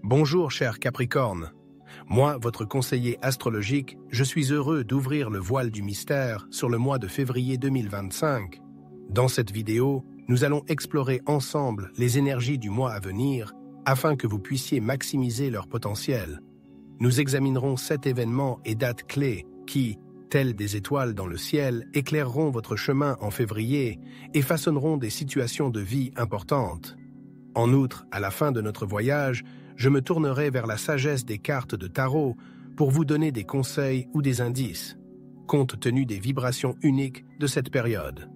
Bonjour cher Capricorne. Moi, votre conseiller astrologique, je suis heureux d'ouvrir le voile du mystère sur le mois de février 2025. Dans cette vidéo, nous allons explorer ensemble les énergies du mois à venir afin que vous puissiez maximiser leur potentiel. Nous examinerons 7 événements et dates clés qui, tels des étoiles dans le ciel, éclaireront votre chemin en février et façonneront des situations de vie importantes. En outre, à la fin de notre voyage, je me tournerai vers la sagesse des cartes de tarot pour vous donner des conseils ou des indices, compte tenu des vibrations uniques de cette période.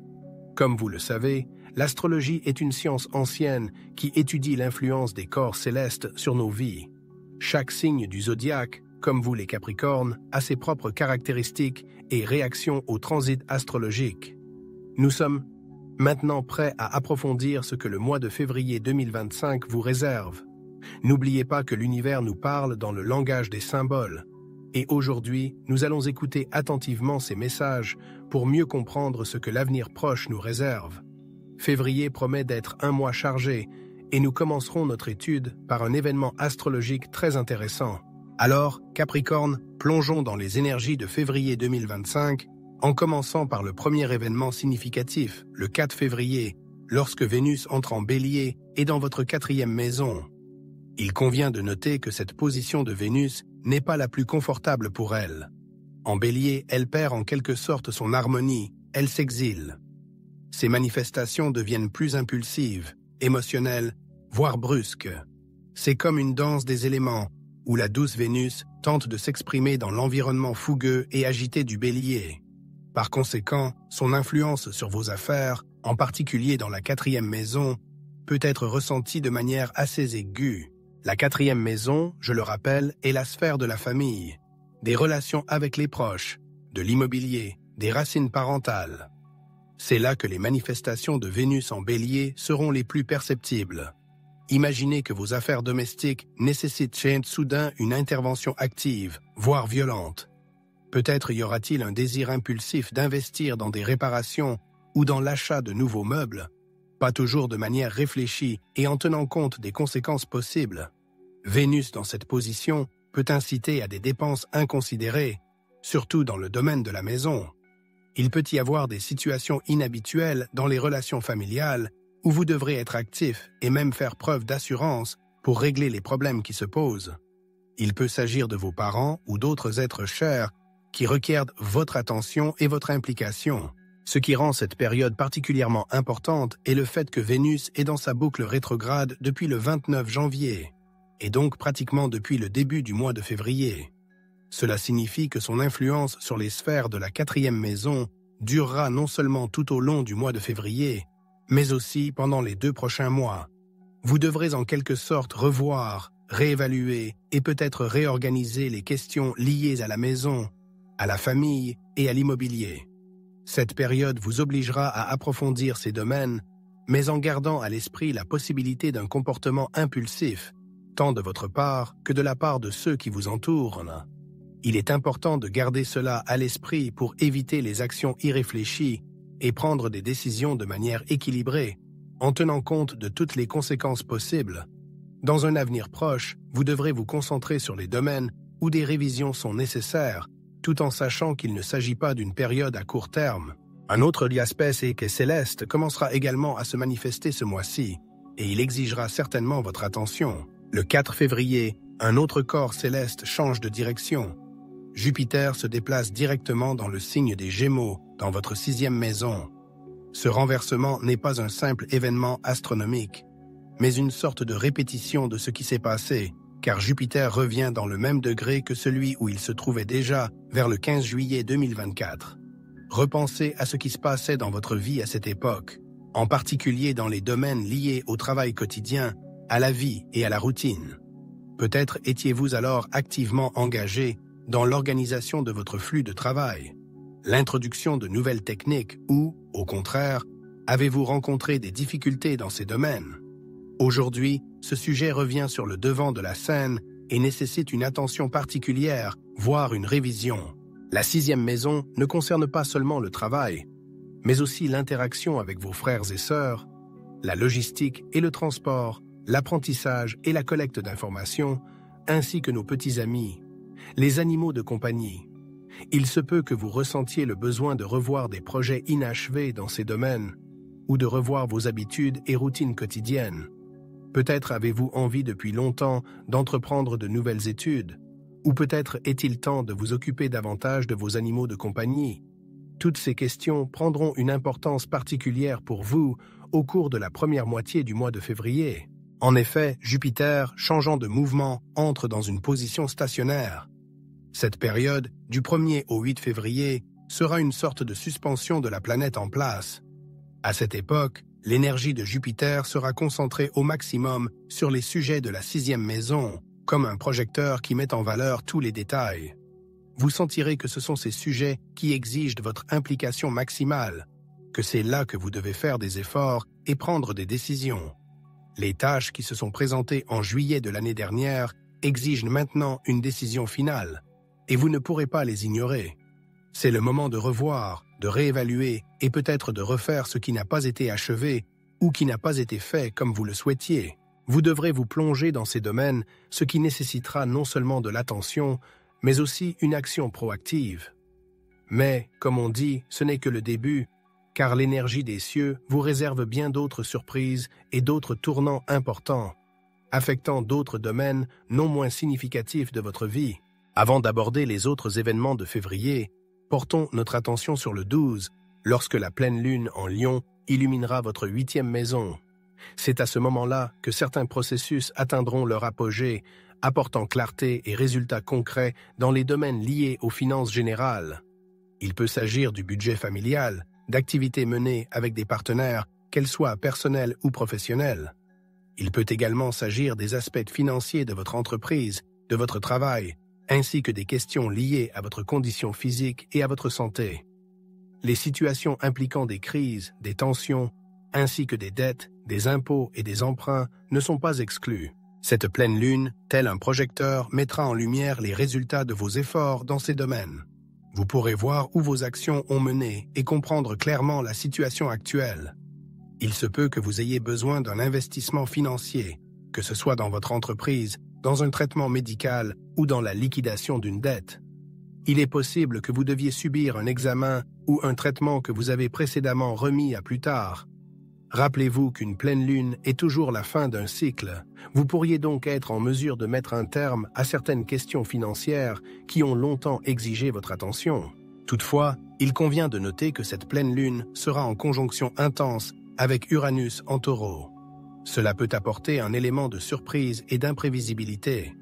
Comme vous le savez, l'astrologie est une science ancienne qui étudie l'influence des corps célestes sur nos vies. Chaque signe du zodiaque, comme vous les Capricornes, a ses propres caractéristiques et réactions au transit astrologique. Nous sommes maintenant prêts à approfondir ce que le mois de février 2025 vous réserve. N'oubliez pas que l'univers nous parle dans le langage des symboles. Et aujourd'hui, nous allons écouter attentivement ces messages pour mieux comprendre ce que l'avenir proche nous réserve. Février promet d'être un mois chargé et nous commencerons notre étude par un événement astrologique très intéressant. Alors, Capricorne, plongeons dans les énergies de février 2025 en commençant par le premier événement significatif, le 4 février, lorsque Vénus entre en Bélier et dans votre 4e maison. Il convient de noter que cette position de Vénus n'est pas la plus confortable pour elle. En Bélier, elle perd en quelque sorte son harmonie, elle s'exile. Ses manifestations deviennent plus impulsives, émotionnelles, voire brusques. C'est comme une danse des éléments, où la douce Vénus tente de s'exprimer dans l'environnement fougueux et agité du Bélier. Par conséquent, son influence sur vos affaires, en particulier dans la 4e maison, peut être ressentie de manière assez aiguë. La 4e maison, je le rappelle, est la sphère de la famille, des relations avec les proches, de l'immobilier, des racines parentales. C'est là que les manifestations de Vénus en Bélier seront les plus perceptibles. Imaginez que vos affaires domestiques nécessitent soudain une intervention active, voire violente. Peut-être y aura-t-il un désir impulsif d'investir dans des réparations ou dans l'achat de nouveaux meubles, pas toujours de manière réfléchie et en tenant compte des conséquences possibles. Vénus dans cette position peut inciter à des dépenses inconsidérées, surtout dans le domaine de la maison. Il peut y avoir des situations inhabituelles dans les relations familiales où vous devrez être actif et même faire preuve d'assurance pour régler les problèmes qui se posent. Il peut s'agir de vos parents ou d'autres êtres chers qui requièrent votre attention et votre implication. Ce qui rend cette période particulièrement importante est le fait que Vénus est dans sa boucle rétrograde depuis le 29 janvier, et donc pratiquement depuis le début du mois de février. Cela signifie que son influence sur les sphères de la 4e maison durera non seulement tout au long du mois de février, mais aussi pendant les 2 prochains mois. Vous devrez en quelque sorte revoir, réévaluer et peut-être réorganiser les questions liées à la maison, à la famille et à l'immobilier. Cette période vous obligera à approfondir ces domaines, mais en gardant à l'esprit la possibilité d'un comportement impulsif, tant de votre part que de la part de ceux qui vous entourent. Il est important de garder cela à l'esprit pour éviter les actions irréfléchies et prendre des décisions de manière équilibrée, en tenant compte de toutes les conséquences possibles. Dans un avenir proche, vous devrez vous concentrer sur les domaines où des révisions sont nécessaires, tout en sachant qu'il ne s'agit pas d'une période à court terme. Un autre aspect c'est que Céleste commencera également à se manifester ce mois-ci, et il exigera certainement votre attention. Le 4 février, un autre corps céleste change de direction. Jupiter se déplace directement dans le signe des Gémeaux, dans votre 6e maison. Ce renversement n'est pas un simple événement astronomique, mais une sorte de répétition de ce qui s'est passé, car Jupiter revient dans le même degré que celui où il se trouvait déjà vers le 15 juillet 2024. Repensez à ce qui se passait dans votre vie à cette époque, en particulier dans les domaines liés au travail quotidien, à la vie et à la routine. Peut-être étiez-vous alors activement engagé dans l'organisation de votre flux de travail, l'introduction de nouvelles techniques ou, au contraire, avez-vous rencontré des difficultés dans ces domaines? Aujourd'hui, ce sujet revient sur le devant de la scène et nécessite une attention particulière, voire une révision. La 6e maison ne concerne pas seulement le travail, mais aussi l'interaction avec vos frères et sœurs, la logistique et le transport, l'apprentissage et la collecte d'informations, ainsi que nos petits amis, les animaux de compagnie. Il se peut que vous ressentiez le besoin de revoir des projets inachevés dans ces domaines, ou de revoir vos habitudes et routines quotidiennes. Peut-être avez-vous envie depuis longtemps d'entreprendre de nouvelles études, ou peut-être est-il temps de vous occuper davantage de vos animaux de compagnie. Toutes ces questions prendront une importance particulière pour vous au cours de la première moitié du mois de février. En effet, Jupiter, changeant de mouvement, entre dans une position stationnaire. Cette période, du 1er au 8 février, sera une sorte de suspension de la planète en place. À cette époque, l'énergie de Jupiter sera concentrée au maximum sur les sujets de la 6e maison, comme un projecteur qui met en valeur tous les détails. Vous sentirez que ce sont ces sujets qui exigent de votre implication maximale, que c'est là que vous devez faire des efforts et prendre des décisions. Les tâches qui se sont présentées en juillet de l'année dernière exigent maintenant une décision finale, et vous ne pourrez pas les ignorer. C'est le moment de revoir, de réévaluer et peut-être de refaire ce qui n'a pas été achevé ou qui n'a pas été fait comme vous le souhaitiez. Vous devrez vous plonger dans ces domaines, ce qui nécessitera non seulement de l'attention, mais aussi une action proactive. Mais, comme on dit, ce n'est que le début, car l'énergie des cieux vous réserve bien d'autres surprises et d'autres tournants importants, affectant d'autres domaines non moins significatifs de votre vie. Avant d'aborder les autres événements de février, portons notre attention sur le 12, lorsque la pleine lune en Lion illuminera votre 8e maison. C'est à ce moment-là que certains processus atteindront leur apogée, apportant clarté et résultats concrets dans les domaines liés aux finances générales. Il peut s'agir du budget familial, d'activités menées avec des partenaires, qu'elles soient personnelles ou professionnelles. Il peut également s'agir des aspects financiers de votre entreprise, de votre travail, ainsi que des questions liées à votre condition physique et à votre santé. Les situations impliquant des crises, des tensions, ainsi que des dettes, des impôts et des emprunts ne sont pas exclues. Cette pleine lune, tel un projecteur, mettra en lumière les résultats de vos efforts dans ces domaines. Vous pourrez voir où vos actions ont mené et comprendre clairement la situation actuelle. Il se peut que vous ayez besoin d'un investissement financier, que ce soit dans votre entreprise, dans un traitement médical ou dans la liquidation d'une dette. Il est possible que vous deviez subir un examen ou un traitement que vous avez précédemment remis à plus tard. Rappelez-vous qu'une pleine lune est toujours la fin d'un cycle. Vous pourriez donc être en mesure de mettre un terme à certaines questions financières qui ont longtemps exigé votre attention. Toutefois, il convient de noter que cette pleine lune sera en conjonction intense avec Uranus en Taureau. Cela peut apporter un élément de surprise et d'imprévisibilité.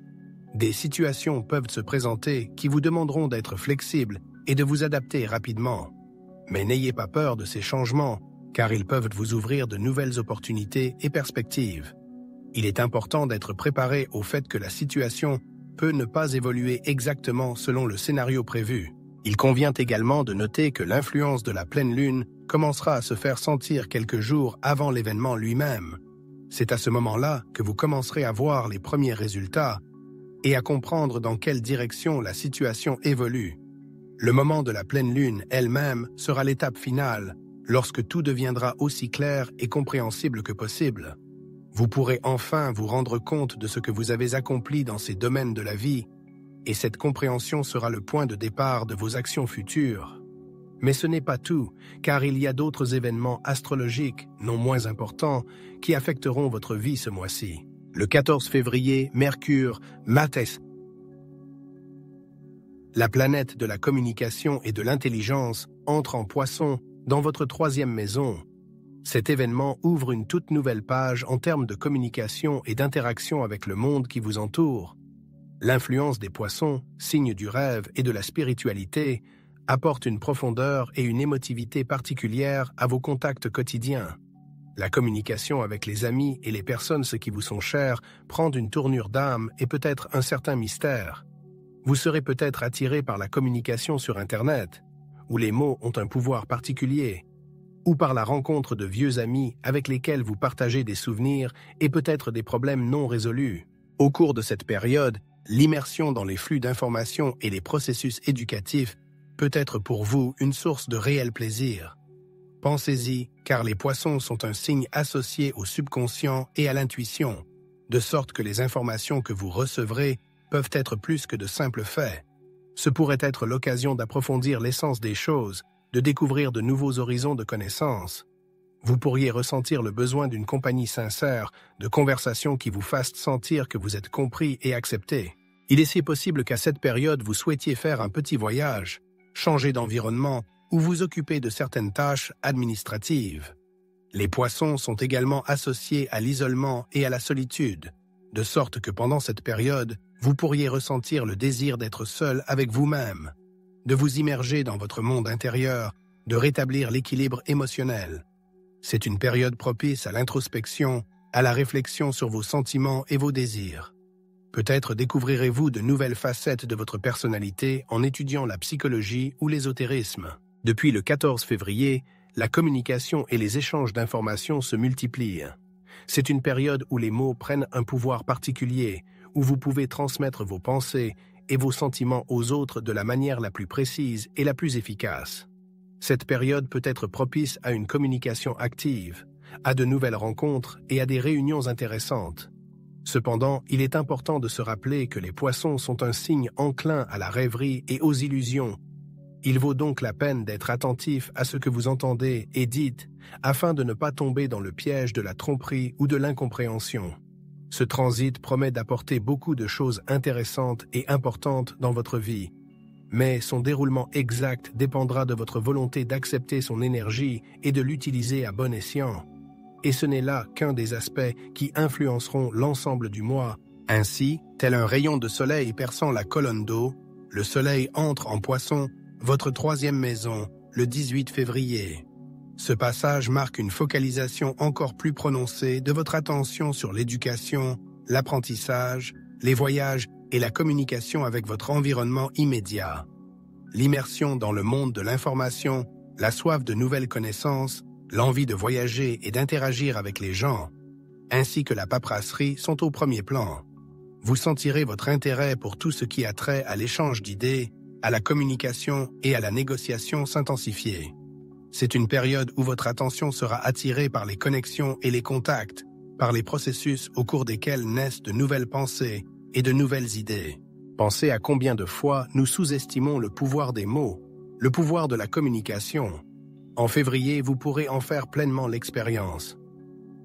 Des situations peuvent se présenter qui vous demanderont d'être flexible et de vous adapter rapidement. Mais n'ayez pas peur de ces changements, car ils peuvent vous ouvrir de nouvelles opportunités et perspectives. Il est important d'être préparé au fait que la situation peut ne pas évoluer exactement selon le scénario prévu. Il convient également de noter que l'influence de la pleine lune commencera à se faire sentir quelques jours avant l'événement lui-même. C'est à ce moment-là que vous commencerez à voir les premiers résultats et à comprendre dans quelle direction la situation évolue. Le moment de la pleine lune elle-même sera l'étape finale, lorsque tout deviendra aussi clair et compréhensible que possible. Vous pourrez enfin vous rendre compte de ce que vous avez accompli dans ces domaines de la vie, et cette compréhension sera le point de départ de vos actions futures. Mais ce n'est pas tout, car il y a d'autres événements astrologiques, non moins importants, qui affecteront votre vie ce mois-ci. Le 14 février, Mercure, Matès, la planète de la communication et de l'intelligence, entre en Poisson, dans votre 3e maison. Cet événement ouvre une toute nouvelle page en termes de communication et d'interaction avec le monde qui vous entoure. L'influence des Poissons, signe du rêve et de la spiritualité, apporte une profondeur et une émotivité particulières à vos contacts quotidiens. La communication avec les amis et les personnes qui vous sont chères prend une tournure d'âme et peut-être un certain mystère. Vous serez peut-être attiré par la communication sur Internet, où les mots ont un pouvoir particulier, ou par la rencontre de vieux amis avec lesquels vous partagez des souvenirs et peut-être des problèmes non résolus. Au cours de cette période, l'immersion dans les flux d'informations et les processus éducatifs peut être pour vous une source de réel plaisir. Pensez-y, car les Poissons sont un signe associé au subconscient et à l'intuition. de sorte que les informations que vous recevrez peuvent être plus que de simples faits. Ce pourrait être l'occasion d'approfondir l'essence des choses, de découvrir de nouveaux horizons de connaissances. Vous pourriez ressentir le besoin d'une compagnie sincère, de conversations qui vous fassent sentir que vous êtes compris et accepté. Il est si possible qu'à cette période vous souhaitiez faire un petit voyage, changer d'environnement ou vous occuper de certaines tâches administratives. Les poissons sont également associés à l'isolement et à la solitude, de sorte que pendant cette période, vous pourriez ressentir le désir d'être seul avec vous-même, de vous immerger dans votre monde intérieur, de rétablir l'équilibre émotionnel. C'est une période propice à l'introspection, à la réflexion sur vos sentiments et vos désirs. Peut-être découvrirez-vous de nouvelles facettes de votre personnalité en étudiant la psychologie ou l'ésotérisme. Depuis le 14 février, la communication et les échanges d'informations se multiplient. C'est une période où les mots prennent un pouvoir particulier, où vous pouvez transmettre vos pensées et vos sentiments aux autres de la manière la plus précise et la plus efficace. Cette période peut être propice à une communication active, à de nouvelles rencontres et à des réunions intéressantes. Cependant, il est important de se rappeler que les poissons sont un signe enclin à la rêverie et aux illusions. Il vaut donc la peine d'être attentif à ce que vous entendez et dites, afin de ne pas tomber dans le piège de la tromperie ou de l'incompréhension. Ce transit promet d'apporter beaucoup de choses intéressantes et importantes dans votre vie, mais son déroulement exact dépendra de votre volonté d'accepter son énergie et de l'utiliser à bon escient. Et ce n'est là qu'un des aspects qui influenceront l'ensemble du mois. Ainsi, tel un rayon de soleil perçant la colonne d'eau, le soleil entre en Poisson, votre troisième maison, le 18 février. Ce passage marque une focalisation encore plus prononcée de votre attention sur l'éducation, l'apprentissage, les voyages et la communication avec votre environnement immédiat. L'immersion dans le monde de l'information, la soif de nouvelles connaissances, l'envie de voyager et d'interagir avec les gens, ainsi que la paperasserie sont au premier plan. Vous sentirez votre intérêt pour tout ce qui a trait à l'échange d'idées, à la communication et à la négociation s'intensifier. C'est une période où votre attention sera attirée par les connexions et les contacts, par les processus au cours desquels naissent de nouvelles pensées et de nouvelles idées. Pensez à combien de fois nous sous-estimons le pouvoir des mots, le pouvoir de la communication. En février, vous pourrez en faire pleinement l'expérience.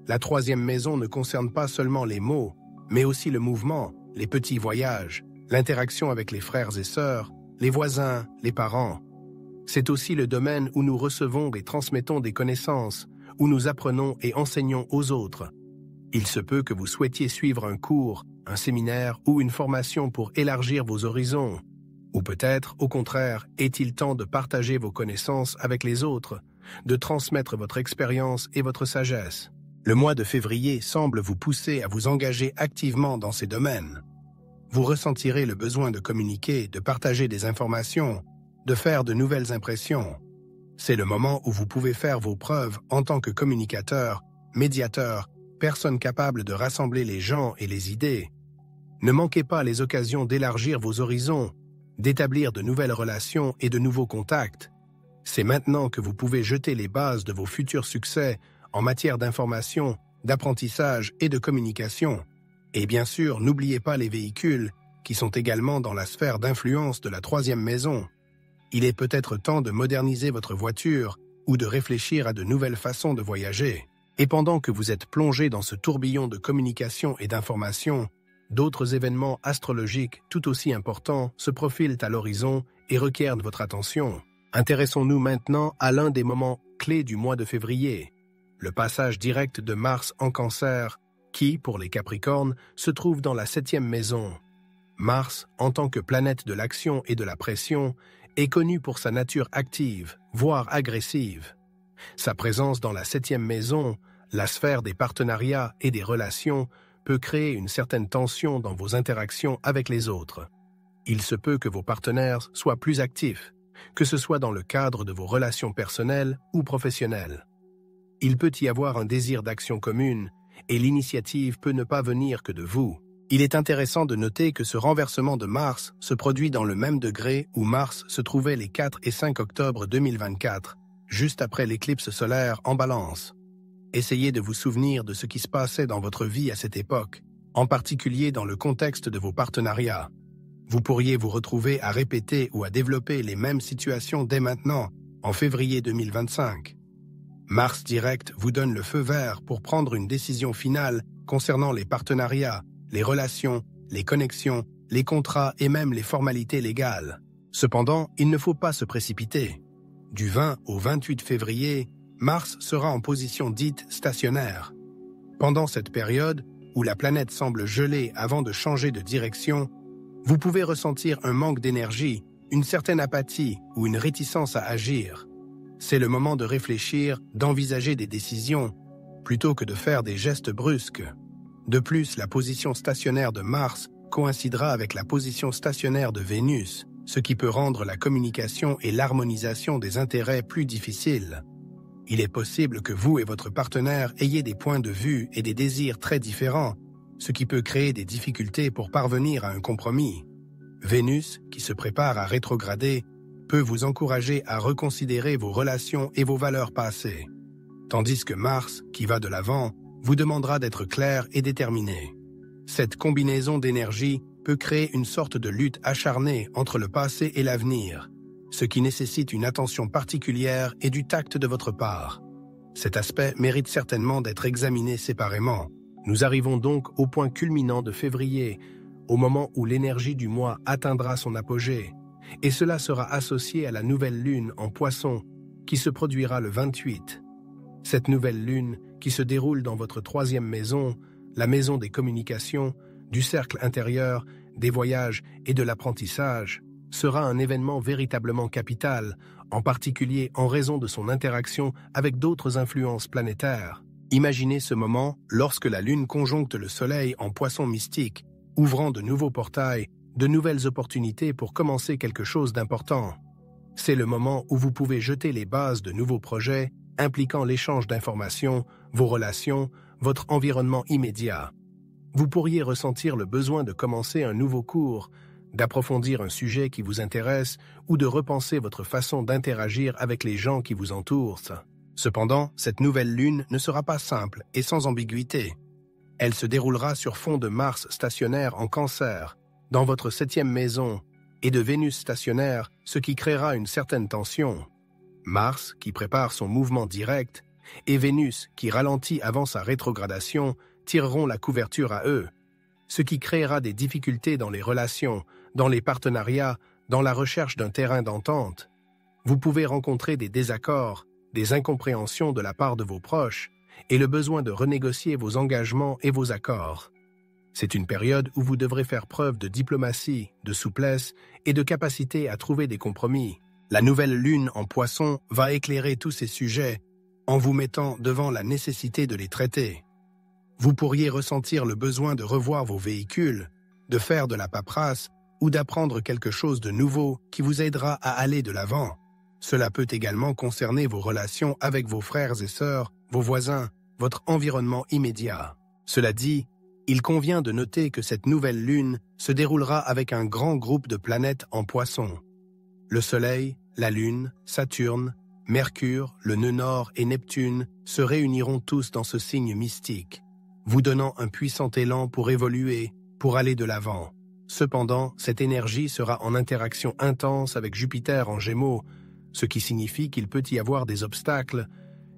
La troisième maison ne concerne pas seulement les mots, mais aussi le mouvement, les petits voyages, l'interaction avec les frères et sœurs, les voisins, les parents. C'est aussi le domaine où nous recevons et transmettons des connaissances, où nous apprenons et enseignons aux autres. Il se peut que vous souhaitiez suivre un cours, un séminaire ou une formation pour élargir vos horizons. Ou peut-être, au contraire, est-il temps de partager vos connaissances avec les autres, de transmettre votre expérience et votre sagesse. Le mois de février semble vous pousser à vous engager activement dans ces domaines. Vous ressentirez le besoin de communiquer, de partager des informations, de faire de nouvelles impressions. C'est le moment où vous pouvez faire vos preuves en tant que communicateur, médiateur, personne capable de rassembler les gens et les idées. Ne manquez pas les occasions d'élargir vos horizons, d'établir de nouvelles relations et de nouveaux contacts. C'est maintenant que vous pouvez jeter les bases de vos futurs succès en matière d'information, d'apprentissage et de communication. Et bien sûr, n'oubliez pas les véhicules, qui sont également dans la sphère d'influence de la troisième maison. Il est peut-être temps de moderniser votre voiture ou de réfléchir à de nouvelles façons de voyager. Et pendant que vous êtes plongé dans ce tourbillon de communication et d'information, d'autres événements astrologiques tout aussi importants se profilent à l'horizon et requièrent votre attention. Intéressons-nous maintenant à l'un des moments clés du mois de février, le passage direct de Mars en Cancer, qui, pour les Capricornes, se trouve dans la 7e maison. Mars, en tant que planète de l'action et de la pression, est connu pour sa nature active, voire agressive. Sa présence dans la 7e maison, la sphère des partenariats et des relations, peut créer une certaine tension dans vos interactions avec les autres. Il se peut que vos partenaires soient plus actifs, que ce soit dans le cadre de vos relations personnelles ou professionnelles. Il peut y avoir un désir d'action commune, et l'initiative peut ne pas venir que de vous. Il est intéressant de noter que ce renversement de Mars se produit dans le même degré où Mars se trouvait les 4 et 5 octobre 2024, juste après l'éclipse solaire en Balance. Essayez de vous souvenir de ce qui se passait dans votre vie à cette époque. en particulier dans le contexte de vos partenariats. Vous pourriez vous retrouver à répéter ou à développer les mêmes situations dès maintenant, en février 2025. Mars direct vous donne le feu vert pour prendre une décision finale concernant les partenariats, les relations, les connexions, les contrats et même les formalités légales. Cependant, il ne faut pas se précipiter. Du 20 au 28 février, Mars sera en position dite stationnaire. Pendant cette période, où la planète semble geler avant de changer de direction, vous pouvez ressentir un manque d'énergie, une certaine apathie ou une réticence à agir. C'est le moment de réfléchir, d'envisager des décisions, plutôt que de faire des gestes brusques. De plus, la position stationnaire de Mars coïncidera avec la position stationnaire de Vénus, ce qui peut rendre la communication et l'harmonisation des intérêts plus difficiles. Il est possible que vous et votre partenaire ayez des points de vue et des désirs très différents, ce qui peut créer des difficultés pour parvenir à un compromis. Vénus, qui se prépare à rétrograder, peut vous encourager à reconsidérer vos relations et vos valeurs passées, tandis que Mars, qui va de l'avant, vous demandera d'être clair et déterminé. Cette combinaison d'énergie peut créer une sorte de lutte acharnée entre le passé et l'avenir, ce qui nécessite une attention particulière et du tact de votre part. Cet aspect mérite certainement d'être examiné séparément. Nous arrivons donc au point culminant de février, au moment où l'énergie du mois atteindra son apogée, et cela sera associé à la nouvelle lune en Poisson, qui se produira le 28. Cette nouvelle lune, qui se déroule dans votre 3e maison, la maison des communications, du cercle intérieur, des voyages et de l'apprentissage, sera un événement véritablement capital, en particulier en raison de son interaction avec d'autres influences planétaires. Imaginez ce moment lorsque la Lune conjoncte le Soleil en Poisson mystique, ouvrant de nouveaux portails, de nouvelles opportunités pour commencer quelque chose d'important. C'est le moment où vous pouvez jeter les bases de nouveaux projets impliquant l'échange d'informations, vos relations, votre environnement immédiat. Vous pourriez ressentir le besoin de commencer un nouveau cours, d'approfondir un sujet qui vous intéresse ou de repenser votre façon d'interagir avec les gens qui vous entourent. Cependant, cette nouvelle lune ne sera pas simple et sans ambiguïté. Elle se déroulera sur fond de Mars stationnaire en Cancer, dans votre 7e maison, et de Vénus stationnaire, ce qui créera une certaine tension. Mars, qui prépare son mouvement direct, et Vénus, qui ralentit avant sa rétrogradation, tireront la couverture à eux, ce qui créera des difficultés dans les relations, dans les partenariats, dans la recherche d'un terrain d'entente. Vous pouvez rencontrer des désaccords, des incompréhensions de la part de vos proches, et le besoin de renégocier vos engagements et vos accords. C'est une période où vous devrez faire preuve de diplomatie, de souplesse et de capacité à trouver des compromis. La nouvelle lune en Poisson va éclairer tous ces sujets en vous mettant devant la nécessité de les traiter. Vous pourriez ressentir le besoin de revoir vos véhicules, de faire de la paperasse ou d'apprendre quelque chose de nouveau qui vous aidera à aller de l'avant. Cela peut également concerner vos relations avec vos frères et sœurs, vos voisins, votre environnement immédiat. Cela dit, il convient de noter que cette nouvelle lune se déroulera avec un grand groupe de planètes en Poisson. Le Soleil, la Lune, Saturne, Mercure, le nœud nord et Neptune se réuniront tous dans ce signe mystique, vous donnant un puissant élan pour évoluer, pour aller de l'avant. Cependant, cette énergie sera en interaction intense avec Jupiter en Gémeaux, ce qui signifie qu'il peut y avoir des obstacles,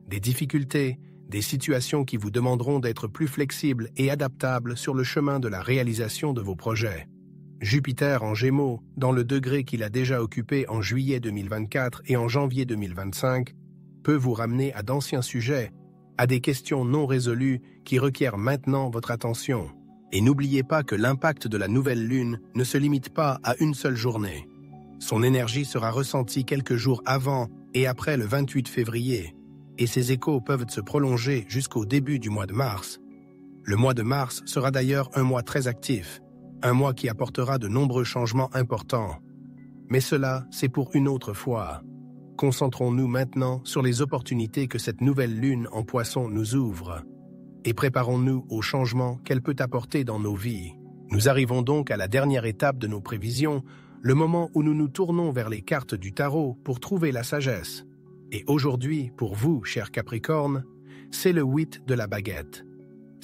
des difficultés, des situations qui vous demanderont d'être plus flexible et adaptable sur le chemin de la réalisation de vos projets. Jupiter en Gémeaux, dans le degré qu'il a déjà occupé en juillet 2024 et en janvier 2025, peut vous ramener à d'anciens sujets, à des questions non résolues qui requièrent maintenant votre attention. Et n'oubliez pas que l'impact de la nouvelle lune ne se limite pas à une seule journée. Son énergie sera ressentie quelques jours avant et après le 28 février, et ses échos peuvent se prolonger jusqu'au début du mois de mars. Le mois de mars sera d'ailleurs un mois très actif, un mois qui apportera de nombreux changements importants. Mais cela, c'est pour une autre fois. Concentrons-nous maintenant sur les opportunités que cette nouvelle lune en Poisson nous ouvre, et préparons-nous aux changements qu'elle peut apporter dans nos vies. Nous arrivons donc à la dernière étape de nos prévisions, le moment où nous nous tournons vers les cartes du tarot pour trouver la sagesse. Et aujourd'hui, pour vous, chers Capricornes, c'est le 8 de la baguette.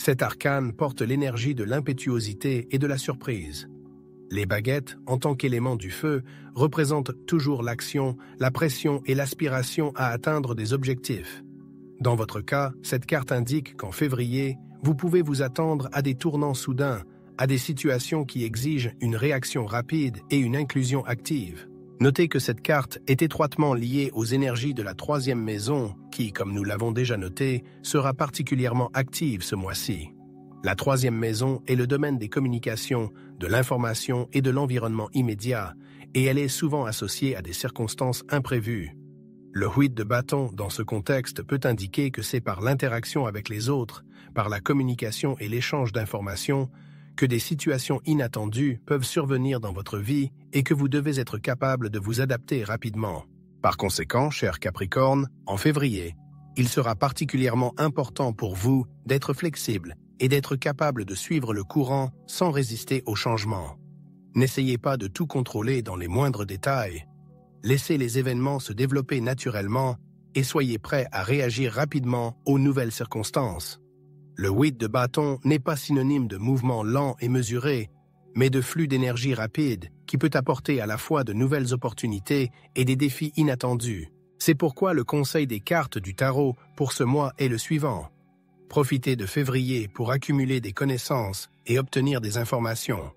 Cet arcane porte l'énergie de l'impétuosité et de la surprise. Les baguettes, en tant qu'élément du feu, représentent toujours l'action, la pression et l'aspiration à atteindre des objectifs. Dans votre cas, cette carte indique qu'en février, vous pouvez vous attendre à des tournants soudains, à des situations qui exigent une réaction rapide et une inclusion active. Notez que cette carte est étroitement liée aux énergies de la troisième maison qui, comme nous l'avons déjà noté, sera particulièrement active ce mois-ci. La troisième maison est le domaine des communications, de l'information et de l'environnement immédiat, et elle est souvent associée à des circonstances imprévues. Le 8 de bâton, dans ce contexte, peut indiquer que c'est par l'interaction avec les autres, par la communication et l'échange d'informations, que des situations inattendues peuvent survenir dans votre vie et que vous devez être capable de vous adapter rapidement. Par conséquent, cher Capricorne, en février, il sera particulièrement important pour vous d'être flexible et d'être capable de suivre le courant sans résister au changement. N'essayez pas de tout contrôler dans les moindres détails. Laissez les événements se développer naturellement et soyez prêts à réagir rapidement aux nouvelles circonstances. Le 8 de bâton n'est pas synonyme de mouvement lent et mesuré, mais de flux d'énergie rapide qui peut apporter à la fois de nouvelles opportunités et des défis inattendus. C'est pourquoi le conseil des cartes du tarot pour ce mois est le suivant. Profitez de février pour accumuler des connaissances et obtenir des informations.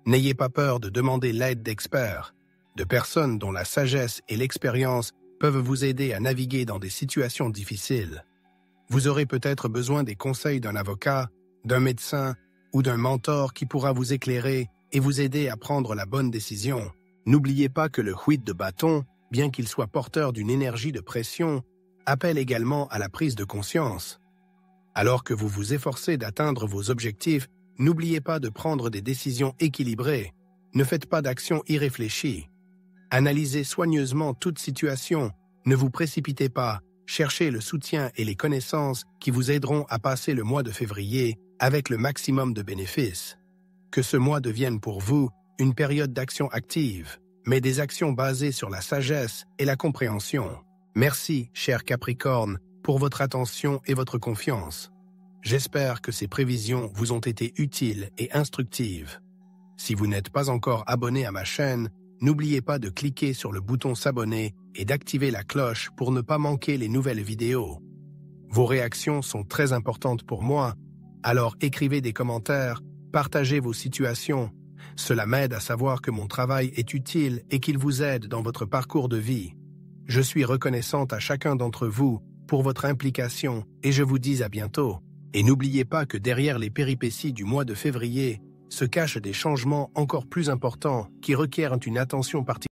N'ayez pas peur de demander l'aide d'experts, de personnes dont la sagesse et l'expérience peuvent vous aider à naviguer dans des situations difficiles. Vous aurez peut-être besoin des conseils d'un avocat, d'un médecin ou d'un mentor qui pourra vous éclairer et vous aider à prendre la bonne décision. N'oubliez pas que le 8 de bâton, bien qu'il soit porteur d'une énergie de pression, appelle également à la prise de conscience. Alors que vous vous efforcez d'atteindre vos objectifs, n'oubliez pas de prendre des décisions équilibrées. Ne faites pas d'actions irréfléchies. Analysez soigneusement toute situation. Ne vous précipitez pas. Cherchez le soutien et les connaissances qui vous aideront à passer le mois de février avec le maximum de bénéfices. Que ce mois devienne pour vous une période d'action active, mais des actions basées sur la sagesse et la compréhension. Merci, cher Capricorne, pour votre attention et votre confiance. J'espère que ces prévisions vous ont été utiles et instructives. Si vous n'êtes pas encore abonné à ma chaîne, n'oubliez pas de cliquer sur le bouton s'abonner et d'activer la cloche pour ne pas manquer les nouvelles vidéos. Vos réactions sont très importantes pour moi, alors écrivez des commentaires, partagez vos situations. Cela m'aide à savoir que mon travail est utile et qu'il vous aide dans votre parcours de vie. Je suis reconnaissante à chacun d'entre vous pour votre implication et je vous dis à bientôt. Et n'oubliez pas que derrière les péripéties du mois de février se cachent des changements encore plus importants qui requièrent une attention particulière.